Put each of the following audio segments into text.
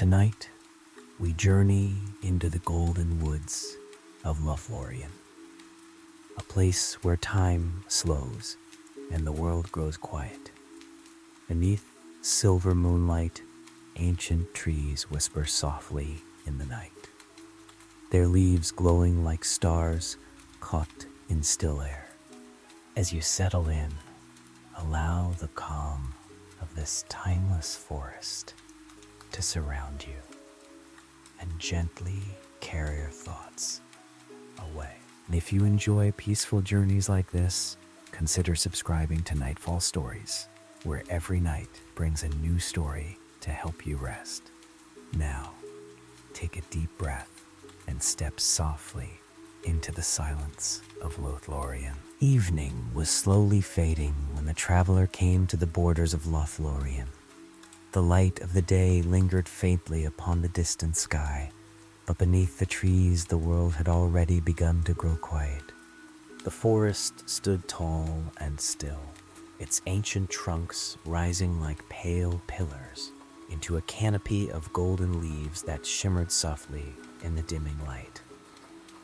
Tonight, we journey into the golden woods of Lothlórien, a place where time slows and the world grows quiet. Beneath silver moonlight, ancient trees whisper softly in the night, their leaves glowing like stars caught in still air. As you settle in, allow the calm of this timeless forest to surround you and gently carry your thoughts away. And if you enjoy peaceful journeys like this, consider subscribing to NightFall Stories, where every night brings a new story to help you rest. Now, take a deep breath and step softly into the silence of Lothlórien. Evening was slowly fading when the traveler came to the borders of Lothlórien. The light of the day lingered faintly upon the distant sky, but beneath the trees the world had already begun to grow quiet. The forest stood tall and still, its ancient trunks rising like pale pillars into a canopy of golden leaves that shimmered softly in the dimming light.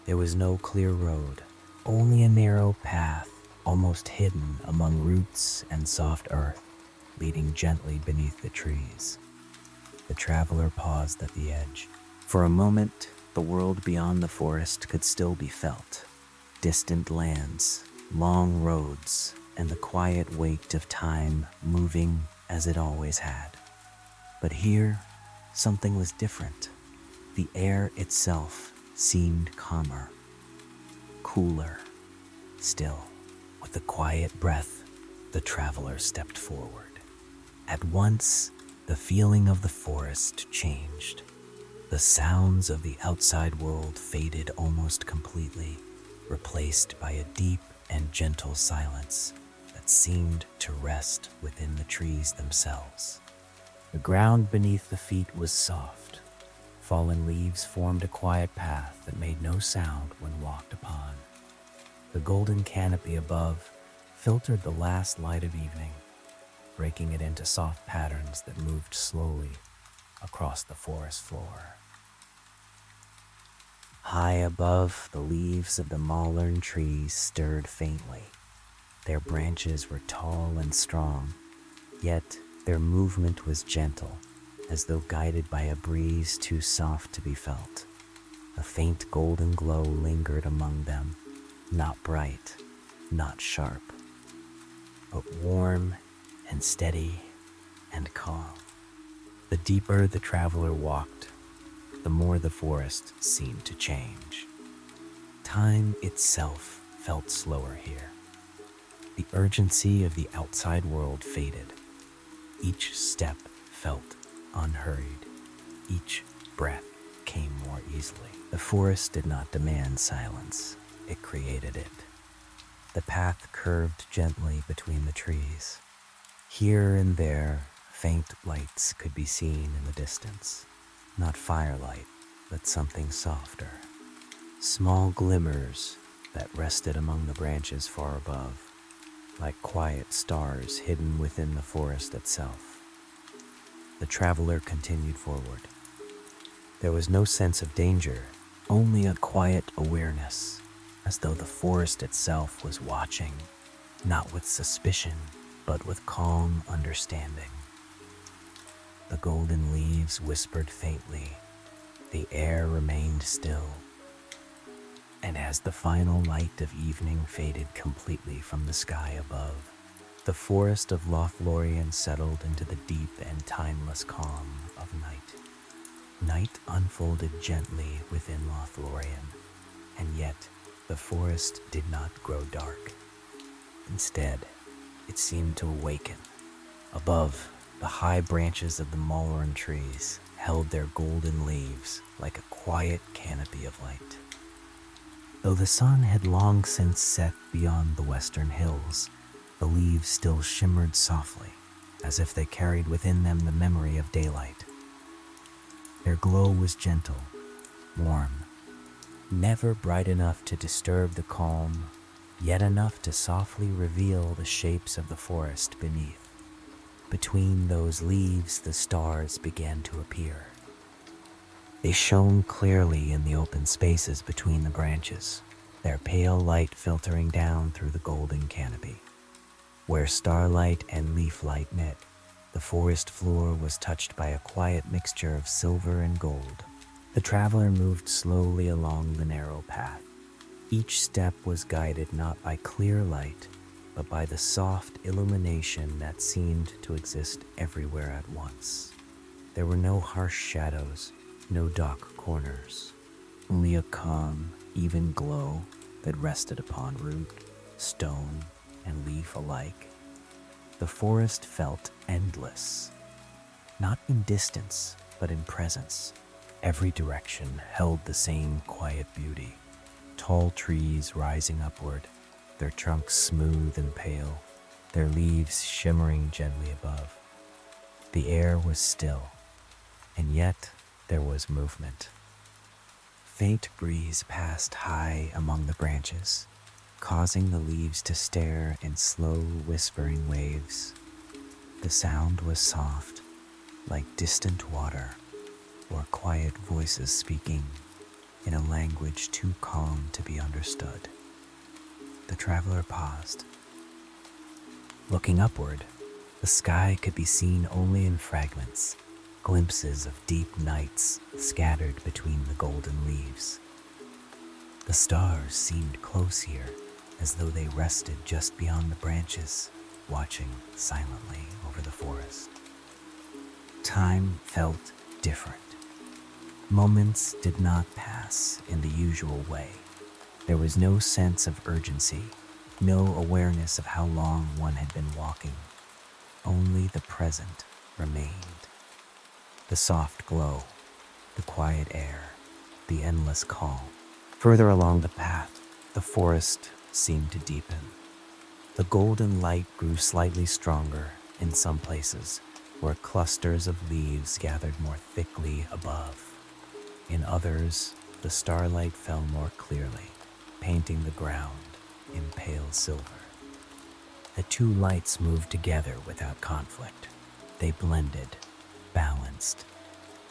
There was no clear road, only a narrow path, almost hidden among roots and soft earth, leading gently beneath the trees. The traveler paused at the edge. For a moment, the world beyond the forest could still be felt. Distant lands, long roads, and the quiet weight of time moving as it always had. But here, something was different. The air itself seemed calmer, cooler, still. With a quiet breath, the traveler stepped forward. At once, the feeling of the forest changed. The sounds of the outside world faded almost completely, replaced by a deep and gentle silence that seemed to rest within the trees themselves. The ground beneath the feet was soft. Fallen leaves formed a quiet path that made no sound when walked upon. The golden canopy above filtered the last light of evening, breaking it into soft patterns that moved slowly across the forest floor. High above, the leaves of the moonlight trees stirred faintly. Their branches were tall and strong, yet their movement was gentle, as though guided by a breeze too soft to be felt. A faint golden glow lingered among them, not bright, not sharp, but warm and steady and calm. The deeper the traveler walked, the more the forest seemed to change. Time itself felt slower here. The urgency of the outside world faded. Each step felt unhurried. Each breath came more easily. The forest did not demand silence. It created it. The path curved gently between the trees. Here and there, faint lights could be seen in the distance. Not firelight, but something softer. Small glimmers that rested among the branches far above, like quiet stars hidden within the forest itself. The traveler continued forward. There was no sense of danger, only a quiet awareness, as though the forest itself was watching, not with suspicion, but with calm understanding. The golden leaves whispered faintly. The air remained still. And as the final light of evening faded completely from the sky above, the forest of Lothlórien settled into the deep and timeless calm of night. Night unfolded gently within Lothlórien, and yet the forest did not grow dark. Instead, it seemed to awaken. Above, the high branches of the moonlight trees held their golden leaves like a quiet canopy of light. Though the sun had long since set beyond the western hills, the leaves still shimmered softly, as if they carried within them the memory of daylight. Their glow was gentle, warm, never bright enough to disturb the calm, yet enough to softly reveal the shapes of the forest beneath. Between those leaves, the stars began to appear, They shone clearly in the open spaces between the branches, their pale light filtering down through the golden canopy. Where starlight and leaf light met, the forest floor was touched by a quiet mixture of silver and gold. The traveler moved slowly along the narrow path. Each step was guided not by clear light, but by the soft illumination that seemed to exist everywhere at once. There were no harsh shadows, no dark corners, only a calm, even glow that rested upon root, stone, and leaf alike. The forest felt endless, not in distance, but in presence. Every direction held the same quiet beauty. Tall trees rising upward, their trunks smooth and pale, their leaves shimmering gently above. The air was still, and yet there was movement. Faint breeze passed high among the branches, causing the leaves to stir in slow, whispering waves. The sound was soft, like distant water, or quiet voices speaking in a language too calm to be understood. The traveler paused. Looking upward, the sky could be seen only in fragments, glimpses of deep nights scattered between the golden leaves. The stars seemed close here, as though they rested just beyond the branches, watching silently over the forest. Time felt different. Moments did not pass in the usual way. There was no sense of urgency, no awareness of how long one had been walking. Only the present remained. The soft glow, the quiet air, the endless calm. Further along the path, the forest seemed to deepen. The golden light grew slightly stronger in some places, where clusters of leaves gathered more thickly above. In others, the starlight fell more clearly, painting the ground in pale silver. The two lights moved together without conflict. They blended, balanced,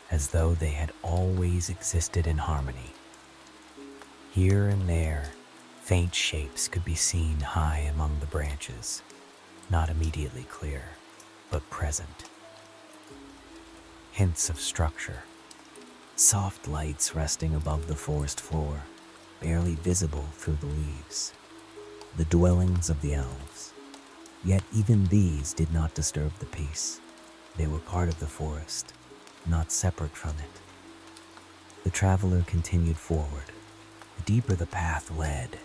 as though they had always existed in harmony. Here and there, faint shapes could be seen high among the branches, not immediately clear, but present. Hints of structure. Soft lights resting above the forest floor, barely visible through the leaves. The dwellings of the elves. Yet even these did not disturb the peace. They were part of the forest, not separate from it. The traveler continued forward. The deeper the path led,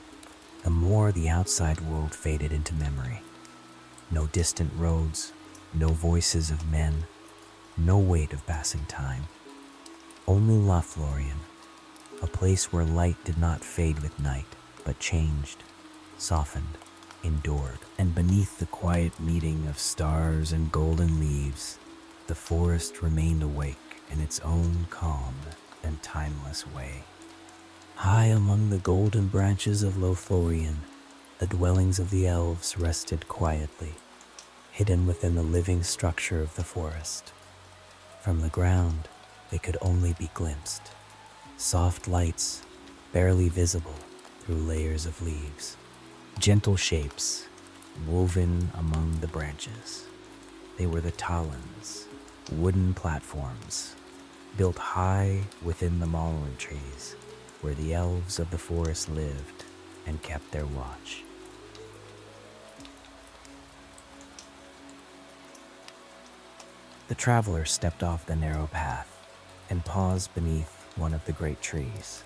the more the outside world faded into memory. No distant roads, no voices of men, no weight of passing time. Only Lothlórien, a place where light did not fade with night, but changed, softened, endured. And beneath the quiet meeting of stars and golden leaves, the forest remained awake in its own calm and timeless way. High among the golden branches of Lothlórien, the dwellings of the elves rested quietly, hidden within the living structure of the forest. From the ground, they could only be glimpsed, soft lights barely visible through layers of leaves, gentle shapes woven among the branches. They were the talons, wooden platforms built high within the mullein trees, where the elves of the forest lived and kept their watch. The traveler stepped off the narrow path and paused beneath one of the great trees.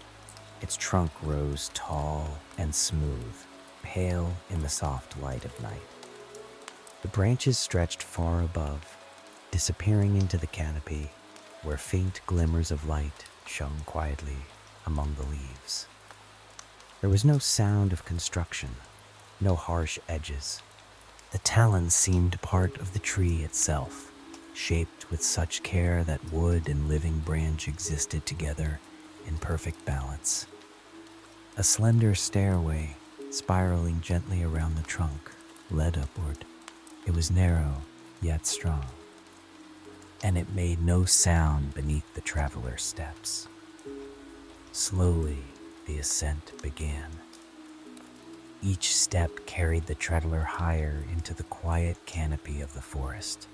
Its trunk rose tall and smooth, pale in the soft light of night. The branches stretched far above, disappearing into the canopy, where faint glimmers of light shone quietly among the leaves. There was no sound of construction, no harsh edges. The talons seemed part of the tree itself, shaped with such care that wood and living branch existed together in perfect balance. A slender stairway, spiraling gently around the trunk, led upward. It was narrow, yet strong, and it made no sound beneath the traveler's steps. Slowly, the ascent began. Each step carried the traveler higher into the quiet canopy of the forest.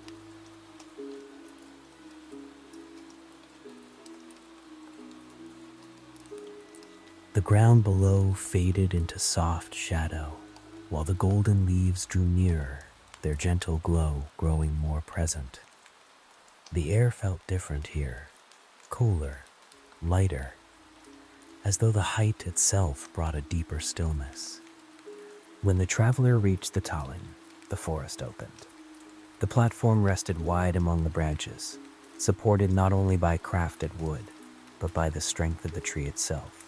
The ground below faded into soft shadow, while the golden leaves drew nearer, their gentle glow growing more present. The air felt different here, cooler, lighter, as though the height itself brought a deeper stillness. When the traveler reached the Tallinn, the forest opened. The platform rested wide among the branches, supported not only by crafted wood, but by the strength of the tree itself.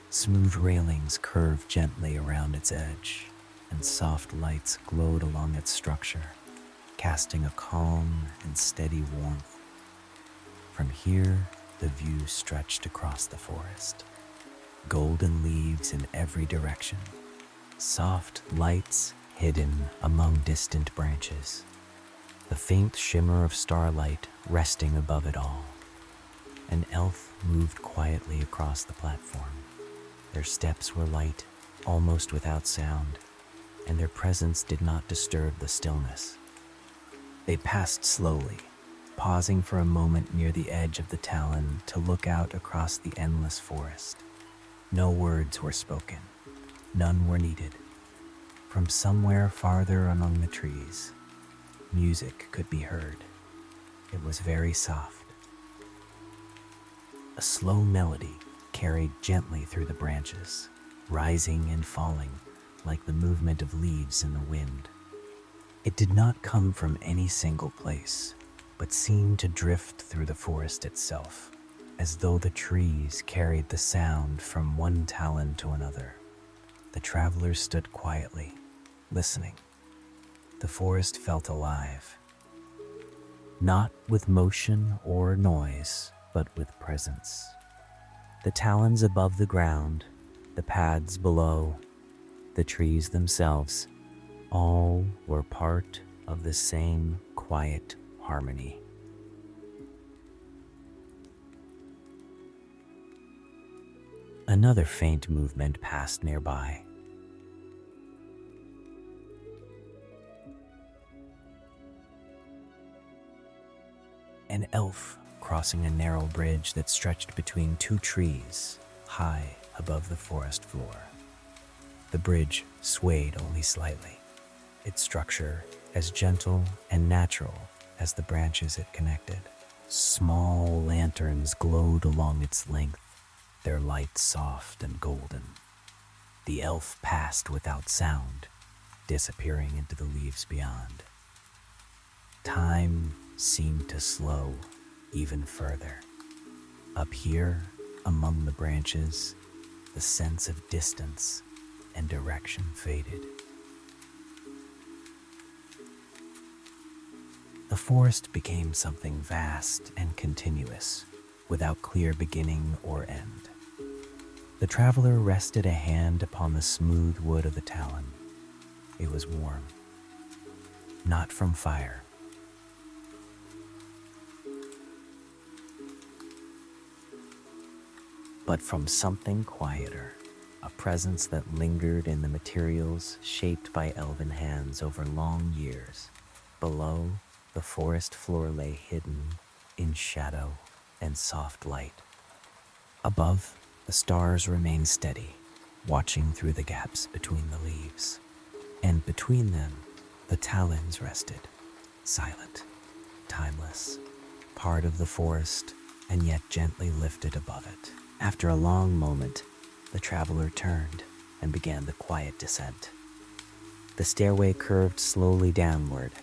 Smooth railings curved gently around its edge, and soft lights glowed along its structure, casting a calm and steady warmth. From here, the view stretched across the forest. Golden leaves in every direction, soft lights hidden among distant branches, the faint shimmer of starlight resting above it all. An elf moved quietly across the platform. Their steps were light, almost without sound, and their presence did not disturb the stillness. They passed slowly, pausing for a moment near the edge of the Tallinn to look out across the endless forest. No words were spoken. None were needed. From somewhere farther among the trees, music could be heard. It was very soft. A slow melody carried gently through the branches, rising and falling like the movement of leaves in the wind. It did not come from any single place, but seemed to drift through the forest itself, as though the trees carried the sound from one Tallinn to another. The travelers stood quietly, listening. The forest felt alive, not with motion or noise, but with presence. The talons above the ground, the paths below, the trees themselves, all were part of the same quiet harmony. Another faint movement passed nearby. An elf crossing a narrow bridge that stretched between two trees, high above the forest floor. The bridge swayed only slightly, its structure as gentle and natural as the branches it connected. Small lanterns glowed along its length, their light soft and golden. The elf passed without sound, disappearing into the leaves beyond. Time seemed to slow even further. Up here, among the branches, the sense of distance and direction faded. The forest became something vast and continuous, without clear beginning or end. The traveler rested a hand upon the smooth wood of the Tallinn. It was warm, not from fire, but from something quieter, a presence that lingered in the materials shaped by elven hands over long years. Below, the forest floor lay hidden in shadow and soft light. Above, the stars remained steady, watching through the gaps between the leaves. And between them, the talons rested, silent, timeless, part of the forest, and yet gently lifted above it. After a long moment, the traveler turned and began the quiet descent. The stairway curved slowly downward,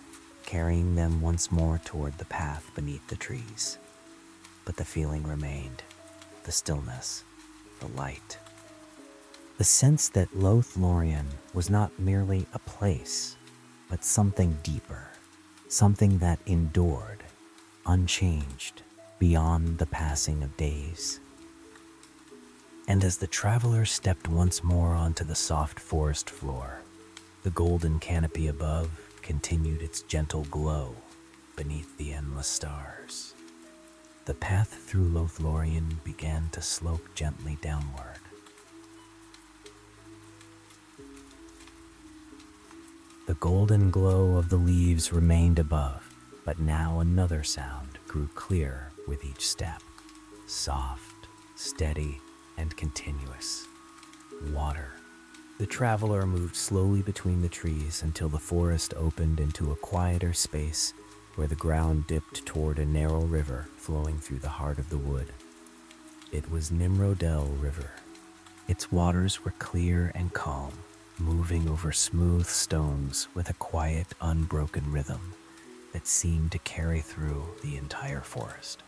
carrying them once more toward the path beneath the trees. But the feeling remained, the stillness, the light. The sense that Lothlórien was not merely a place, but something deeper, something that endured, unchanged, beyond the passing of days. And as the traveler stepped once more onto the soft forest floor, the golden canopy above continued its gentle glow beneath the endless stars. The The path through Lothlórien began to slope gently downward. The golden glow of the leaves remained above, but now another sound grew clear with each step. Soft, steady, and continuous. Water. The traveler moved slowly between the trees until the forest opened into a quieter space where the ground dipped toward a narrow river flowing through the heart of the wood. It was Nimrodel River. Its waters were clear and calm, moving over smooth stones with a quiet, unbroken rhythm that seemed to carry through the entire forest.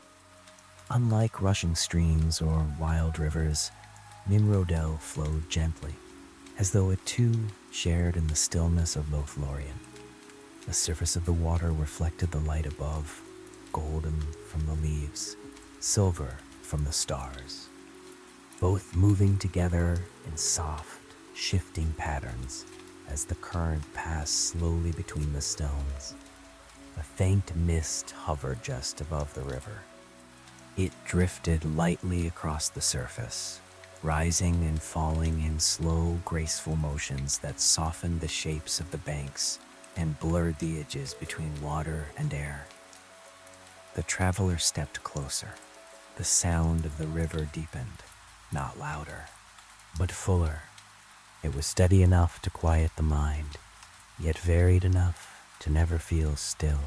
Unlike rushing streams or wild rivers, Nimrodel flowed gently, as though it too shared in the stillness of Lothlórien. The surface of the water reflected the light above, golden from the leaves, silver from the stars, both moving together in soft, shifting patterns as the current passed slowly between the stones. A faint mist hovered just above the river. It drifted lightly across the surface, rising and falling in slow, graceful motions that softened the shapes of the banks and blurred the edges between water and air. The traveler stepped closer. The sound of the river deepened, not louder, but fuller. It was steady enough to quiet the mind, yet varied enough to never feel still.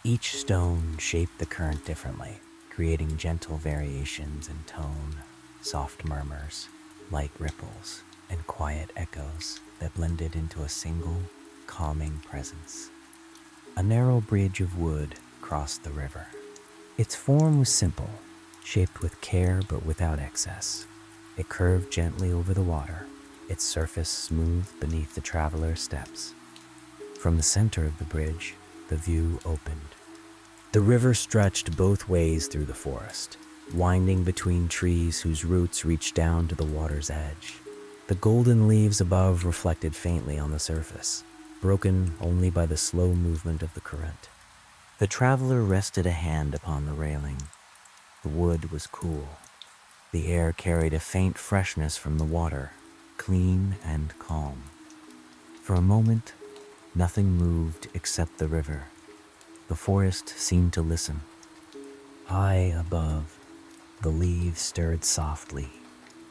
Each stone shaped the current differently, creating gentle variations in tone, soft murmurs, light ripples, and quiet echoes that blended into a single, calming presence. A narrow bridge of wood crossed the river. Its form was simple, shaped with care but without excess. It curved gently over the water, its surface smooth beneath the traveler's steps. From the center of the bridge, the view opened. The river stretched both ways through the forest, winding between trees whose roots reached down to the water's edge. The golden leaves above reflected faintly on the surface, broken only by the slow movement of the current. The traveler rested a hand upon the railing. The wood was cool. The air carried a faint freshness from the water, clean and calm. For a moment, nothing moved except the river. The forest seemed to listen. High above, the leaves stirred softly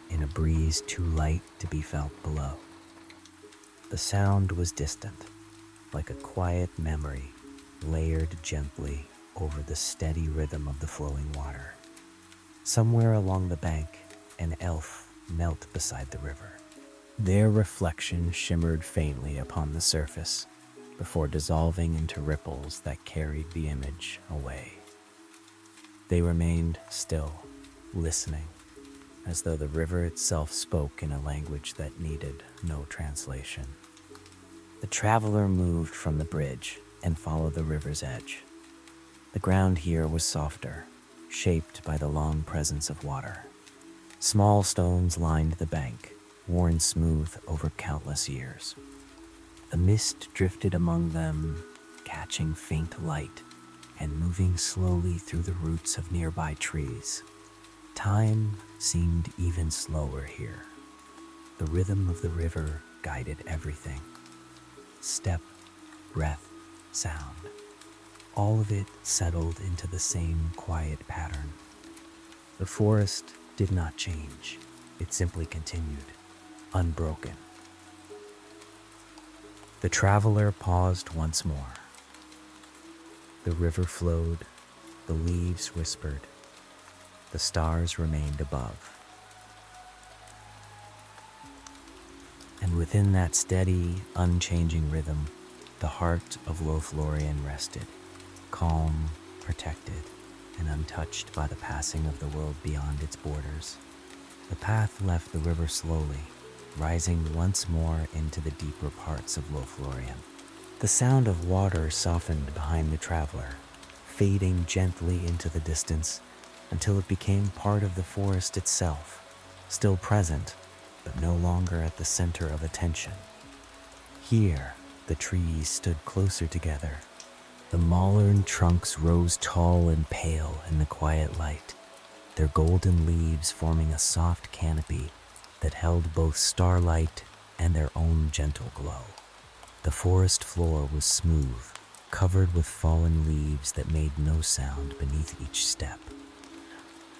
in a breeze too light to be felt below. The sound was distant, like a quiet memory layered gently over the steady rhythm of the flowing water. Somewhere along the bank, an elf knelt beside the river. Their reflection shimmered faintly upon the surface before dissolving into ripples that carried the image away. They remained still, listening, as though the river itself spoke in a language that needed no translation. The traveler moved from the bridge and followed the river's edge. The ground here was softer, shaped by the long presence of water. Small stones lined the bank, worn smooth over countless years. The mist drifted among them, catching faint light and moving slowly through the roots of nearby trees. Time seemed even slower here. The rhythm of the river guided everything. Step, breath, sound. All of it settled into the same quiet pattern. The forest did not change. It simply continued, unbroken. The traveler paused once more. The river flowed, the leaves whispered, the stars remained above. And within that steady, unchanging rhythm, the heart of Lothlórien rested, calm, protected, and untouched by the passing of the world beyond its borders. The path left the river slowly, rising once more into the deeper parts of Lothlórien. The sound of water softened behind the traveler, fading gently into the distance until it became part of the forest itself, still present, but no longer at the center of attention. Here, the trees stood closer together, The maulern trunks rose tall and pale in the quiet light, their golden leaves forming a soft canopy that held both starlight and their own gentle glow. The forest floor was smooth, covered with fallen leaves that made no sound beneath each step.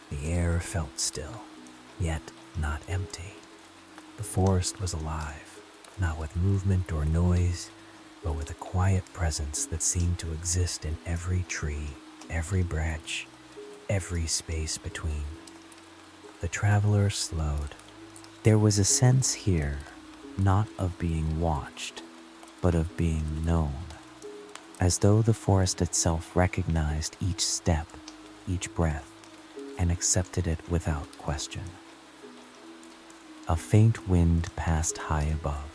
The air felt still, yet not empty. The forest was alive, not with movement or noise, but with a quiet presence that seemed to exist in every tree, every branch, every space between. The traveler slowed. There was a sense here, not of being watched, but of being known, as though the forest itself recognized each step, each breath, and accepted it without question. A faint wind passed high above.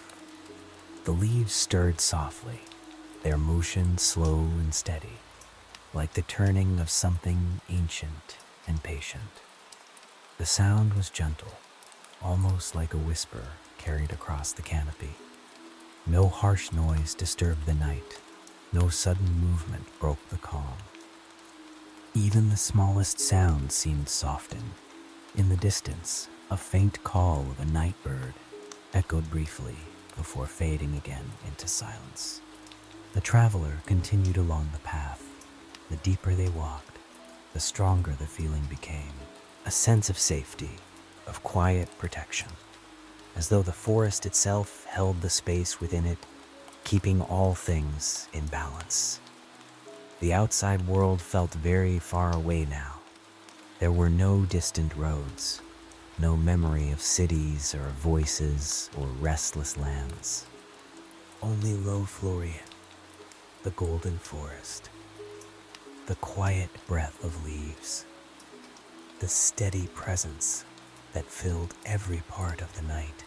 The leaves stirred softly, their motion slow and steady, like the turning of something ancient and patient. The sound was gentle, almost like a whisper carried across the canopy. No harsh noise disturbed the night. No sudden movement broke the calm. Even the smallest sound seemed softened. In the distance, a faint call of a night bird echoed briefly before fading again into silence. The traveler continued along the path. The deeper they walked, the stronger the feeling became. A sense of safety, of quiet protection, as though the forest itself held the space within it, keeping all things in balance. The outside world felt very far away now. There were no distant roads, no memory of cities or voices or restless lands. Only Lothlórien, the golden forest, the quiet breath of leaves, the steady presence that filled every part of the night.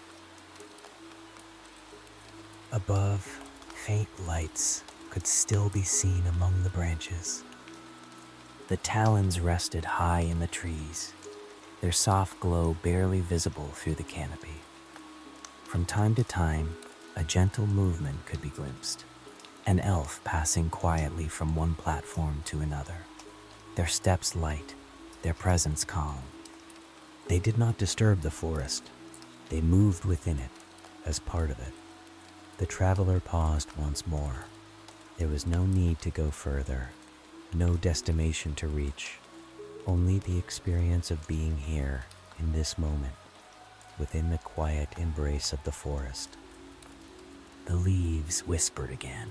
Above, faint lights could still be seen among the branches. The talons rested high in the trees, their soft glow barely visible through the canopy. From time to time, a gentle movement could be glimpsed, an elf passing quietly from one platform to another, their steps light, their presence calm. They did not disturb the forest. They moved within it, as part of it. The traveler paused once more. There was no need to go further, no destination to reach, only the experience of being here in this moment, within the quiet embrace of the forest. The leaves whispered again.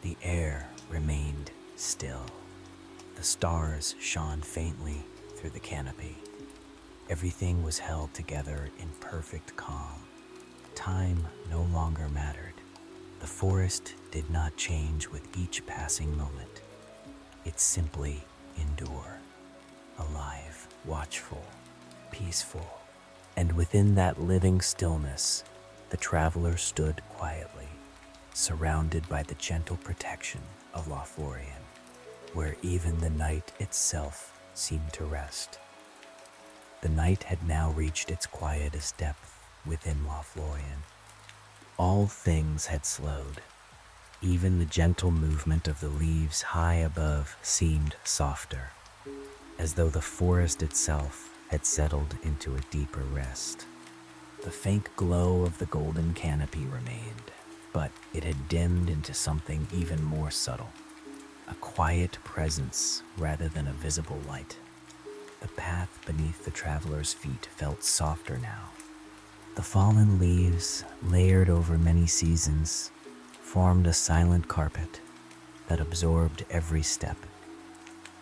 The air remained still. The stars shone faintly through the canopy. Everything was held together in perfect calm. Time no longer mattered. The forest did not change with each passing moment. It simply endured, alive, watchful, peaceful. And within that living stillness, the traveler stood quietly, surrounded by the gentle protection of Lothlórien, where even the night itself seemed to rest. The night had now reached its quietest depth within Lothlórien. All things had slowed. Even the gentle movement of the leaves high above seemed softer, as though the forest itself had settled into a deeper rest. The faint glow of the golden canopy remained, but it had dimmed into something even more subtle, a quiet presence rather than a visible light. The path beneath the traveler's feet felt softer now. The fallen leaves, layered over many seasons, formed a silent carpet that absorbed every step.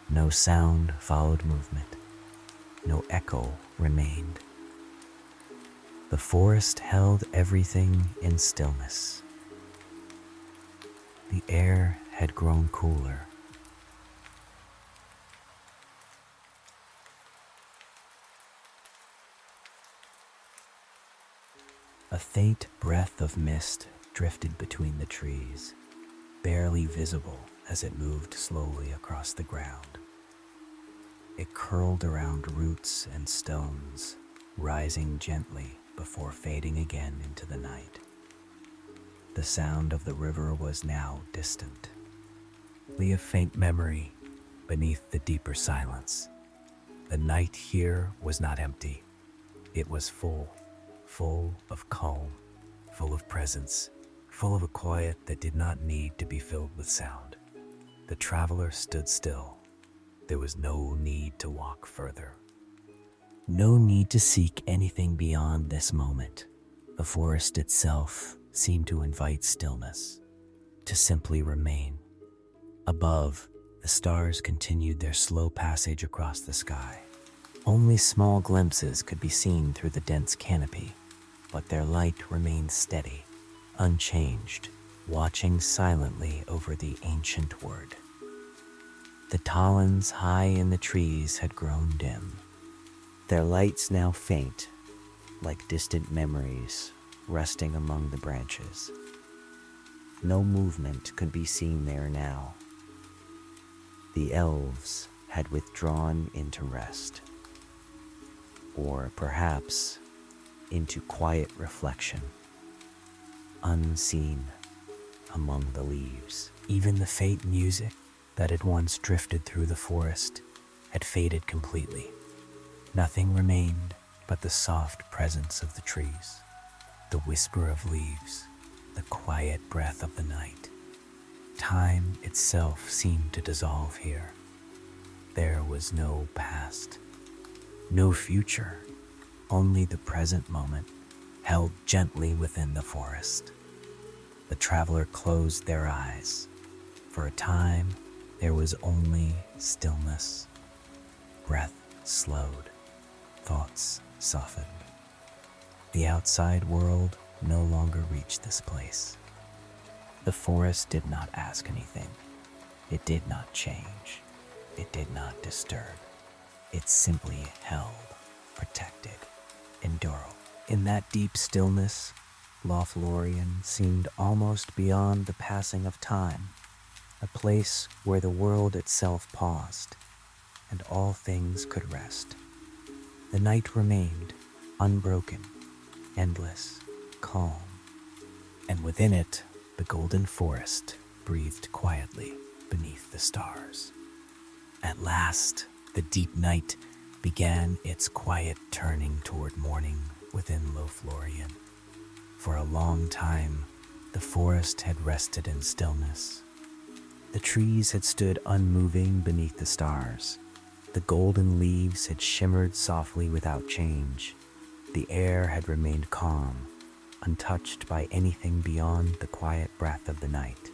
No sound followed movement. No echo remained. The forest held everything in stillness. The air had grown cooler. A faint breath of mist drifted between the trees, barely visible as it moved slowly across the ground. It curled around roots and stones, rising gently before fading again into the night. The sound of the river was now distant, Only a faint memory beneath the deeper silence. The night here was not empty. It was full of calm, full of presence, full of a quiet that did not need to be filled with sound. The traveler stood still. There was no need to walk further. No need to seek anything beyond this moment. The forest itself seemed to invite stillness, to simply remain. Above, the stars continued their slow passage across the sky. Only small glimpses could be seen through the dense canopy, but their light remained steady, unchanged, watching silently over the ancient word. The talons high in the trees had grown dim, their lights now faint, like distant memories resting among the branches. No movement could be seen there now. The elves had withdrawn into rest, or perhaps into quiet reflection, unseen among the leaves. Even the faint music that had once drifted through the forest had faded completely. Nothing remained but the soft presence of the trees, the whisper of leaves, the quiet breath of the night. Time itself seemed to dissolve here. There was no past, no future, only the present moment held gently within the forest. The traveler closed their eyes. For a time, there was only stillness. Breath slowed, thoughts softened. The outside world no longer reached this place. The forest did not ask anything. It did not change. It did not disturb. It simply held, protected, endured. In that deep stillness, Lothlórien seemed almost beyond the passing of time, a place where the world itself paused, and all things could rest. The night remained, unbroken, endless, calm, and within it, the golden forest breathed quietly beneath the stars. At last, the deep night began its quiet turning toward morning within Lothlórien. For a long time, the forest had rested in stillness. The trees had stood unmoving beneath the stars. The golden leaves had shimmered softly without change. The air had remained calm, untouched by anything beyond the quiet breath of the night.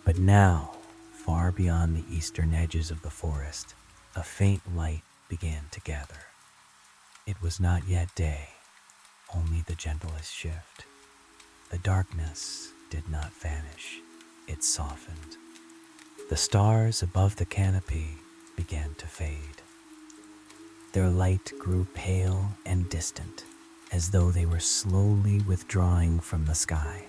But now, far beyond the eastern edges of the forest, a faint light began to gather. It was not yet day, only the gentlest shift. The darkness did not vanish, it softened. The stars above the canopy began to fade. Their light grew pale and distant, as though they were slowly withdrawing from the sky.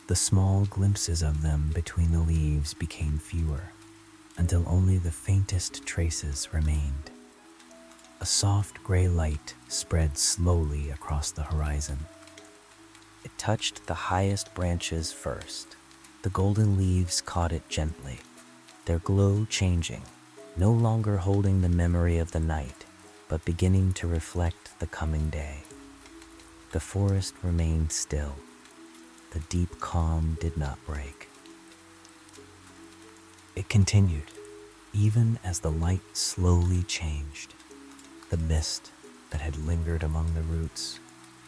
The small glimpses of them between the leaves became fewer, until only the faintest traces remained. A soft gray light spread slowly across the horizon. It touched the highest branches first. The golden leaves caught it gently, their glow changing, no longer holding the memory of the night, but beginning to reflect the coming day. The forest remained still. The deep calm did not break. It continued, even as the light slowly changed. The mist that had lingered among the roots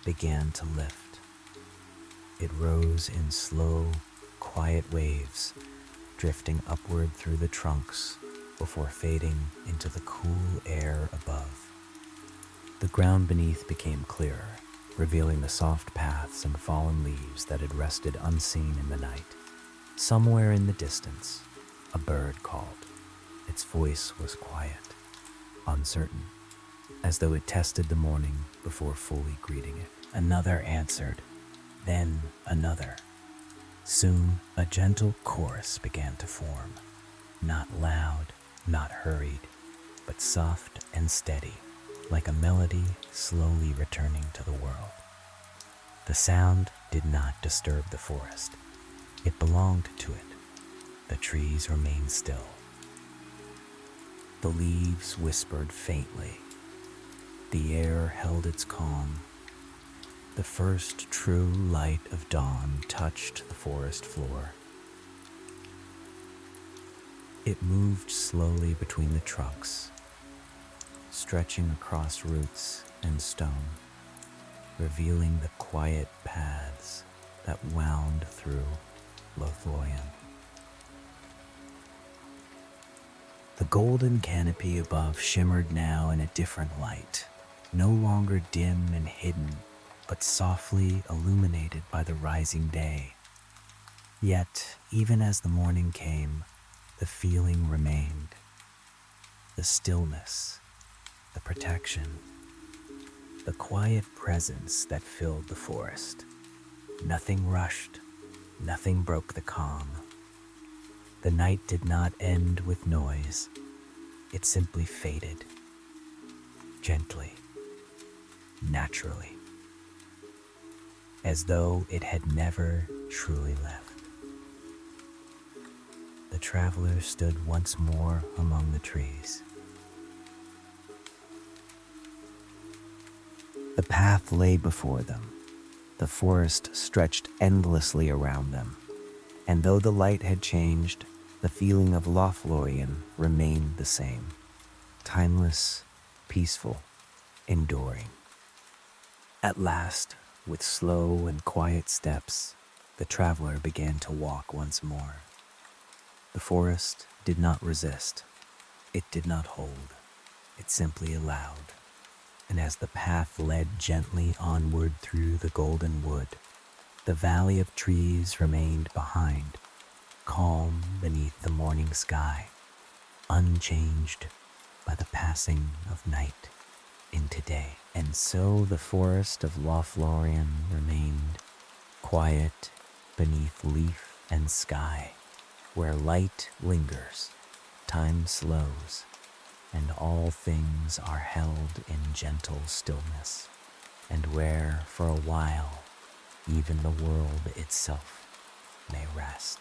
began to lift. It rose in slow, quiet waves, drifting upward through the trunks before fading into the cool air above. The ground beneath became clearer, revealing the soft paths and fallen leaves that had rested unseen in the night. Somewhere in the distance, a bird called. Its voice was quiet, uncertain, as though it tested the morning before fully greeting it. Another answered, then another. Soon, a gentle chorus began to form, not loud, not hurried, but soft and steady, like a melody slowly returning to the world. The sound did not disturb the forest. It belonged to it. The trees remained still. The leaves whispered faintly. The air held its calm. The first true light of dawn touched the forest floor. It moved slowly between the trunks, stretching across roots and stone, revealing the quiet paths that wound through Lothlórien. The golden canopy above shimmered now in a different light, no longer dim and hidden, but softly illuminated by the rising day. Yet, even as the morning came, the feeling remained. The stillness, the protection, the quiet presence that filled the forest. Nothing rushed, nothing broke the calm. The night did not end with noise. It simply faded, gently, naturally, as though it had never truly left. The travelers stood once more among the trees. The path lay before them. The forest stretched endlessly around them, and though the light had changed, the feeling of Lothlórien remained the same, timeless, peaceful, enduring. At last, with slow and quiet steps, the traveler began to walk once more. The forest did not resist. It did not hold. It simply allowed. And as the path led gently onward through the golden wood, the valley of trees remained behind, calm beneath the morning sky, unchanged by the passing of night into day. And so the forest of Lothlórien remained quiet beneath leaf and sky, where light lingers, time slows, and all things are held in gentle stillness, and where for a while even the world itself may rest.